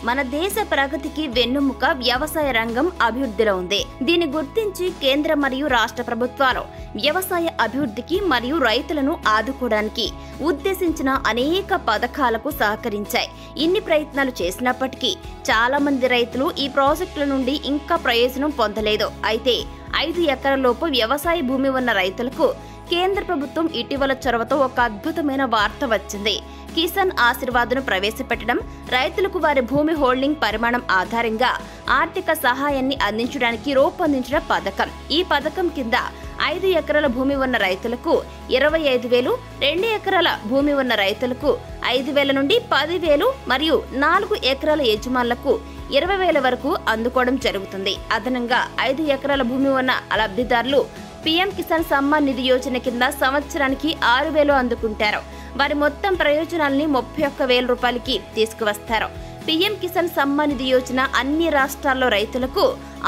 మన దేశ ప్రగతికి వెన్నుముక వ్యవసాయ రంగం అభివృద్ధిలో ఉంది. దీన్ని గుర్తించి కేంద్ర మరియు రాష్ట్ర ప్రభుత్వాలు వ్యవసాయ అభివృద్ధికి మరియు రైతులను ఆదుకోవడానికి ఉద్దేశించిన అనేక పథకాలకు సహకరించాయి. ఇన్ని ప్రయత్నాలు చేసినప్పటికీ చాలా మంది రైతులు ఈ ప్రాజెక్టుల నుండి ఇంకా ప్రయోజనం పొందలేదు. అయితే 5 ఎకరాలలోపు వ్యవసాయ భూమి ఉన్న రైతులకు కేంద్ర ప్రభుత్వం ఇటీవల చొరవతో ఒక అద్భుతమైన వార్త వచ్చింది. కిసాన్ ఆశీర్వాద్ను ప్రవేశపెట్టడం రైతులకు వారి భూమి హోల్డింగ్ పరిమాణం ఆధారంగా ఆర్థిక సహాయాన్ని అందించడానికి రూపొందించిన పథకం. ఈ పథకం కింద 5 ఎకరాల భూమి ఉన్న రైతులకు 25,000, 2 ఎకరాల భూమి ఉన్న రైతులకు 5,000 నుండి 10,000 మరియు 4 ఎకరాల యజమానులకు 20,000 వరకు అందుకోవడం జరుగుతుంది. అదనంగా 5 ఎకరాల భూమి ఉన్న లబ్ధిదారులు పీఎం కిసాన్ సమ్మాన్ నిధి యోజన కింద సంవత్సరానికి 6,000 అందుకుంటారు. వారి మొత్తం ప్రయోజనాల్ని 31,000 రూపాయలకి తీసుకువస్తారు. పీఎం కిసాన్ సమ్మాన్ నిధి యోజన అన్ని రాష్ట్రాల్లో రైతులకు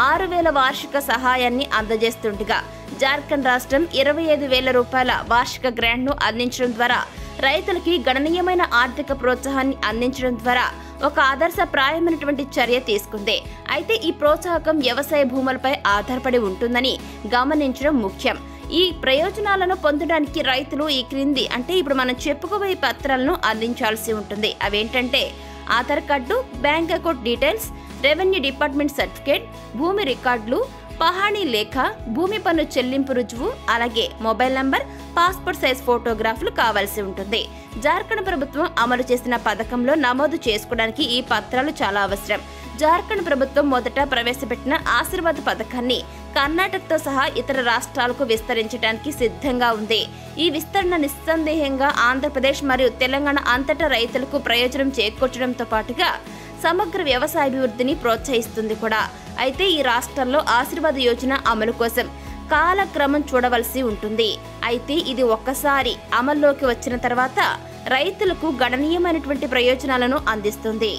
6,000 వార్షిక సహాయాన్ని అందజేస్తుండగా జార్ఖండ్ రాష్ట్రం 25,000 రూపాయల వార్షిక గ్రాంట్ను అందించడం ద్వారా రైతులకి గణనీయమైన ఆర్థిక ప్రోత్సాహాన్ని అందించడం ద్వారా ఒక ఆదర్శప్రాయమైనటువంటి చర్య తీసుకుంది. అయితే ఈ ప్రోత్సాహకం వ్యవసాయ భూములపై ఆధారపడి ఉంటుందని గమనించడం ముఖ్యం. ఈ ప్రయోజనాలను పొందడానికి రైతులు ఈ క్రింది ఇప్పుడు మనం చెప్పుకోబోయే పత్రాలను అందించాల్సి ఉంటుంది. అవేంటంటే Aadhaar card, bank account details, revenue department certificate, భూమి రికార్డులు, పహాణీ లేఖ, భూమి పన్ను చెల్లింపు రుజువు, అలాగే మొబైల్ నంబర్, పాస్పోర్ట్ సైజ్ ఫోటోగ్రాఫ్లు కావాల్సి ఉంటుంది. జార్ఖండ్ ప్రభుత్వం అమలు చేసిన పథకంలో నమోదు చేసుకోవడానికి ఈ పత్రాలు చాలా అవసరం. జార్ఖండ్ ప్రభుత్వం మొదట ప్రవేశపెట్టిన ఆశీర్వాద్ పథకాన్ని కర్ణాటకతో సహా ఇతర రాష్ట్రాలకు విస్తరించడానికి సిద్ధంగా ఉంది. ఈ విస్తరణ నిస్సందేహంగా ఆంధ్రప్రదేశ్ మరియు తెలంగాణ అంతటా రైతులకు ప్రయోజనం చేకూర్చడంతో పాటుగా సమగ్ర వ్యవసాయాభివృద్ధిని ప్రోత్సహిస్తుంది కూడా. అయితే ఈ రాష్ట్రాల్లో ఆశీర్వాద్ యోజన అమలు కోసం కాలక్రమం చూడవలసి ఉంటుంది. అయితే ఇది ఒక్కసారి అమల్లోకి వచ్చిన తర్వాత రైతులకు గణనీయమైనటువంటి ప్రయోజనాలను అందిస్తుంది.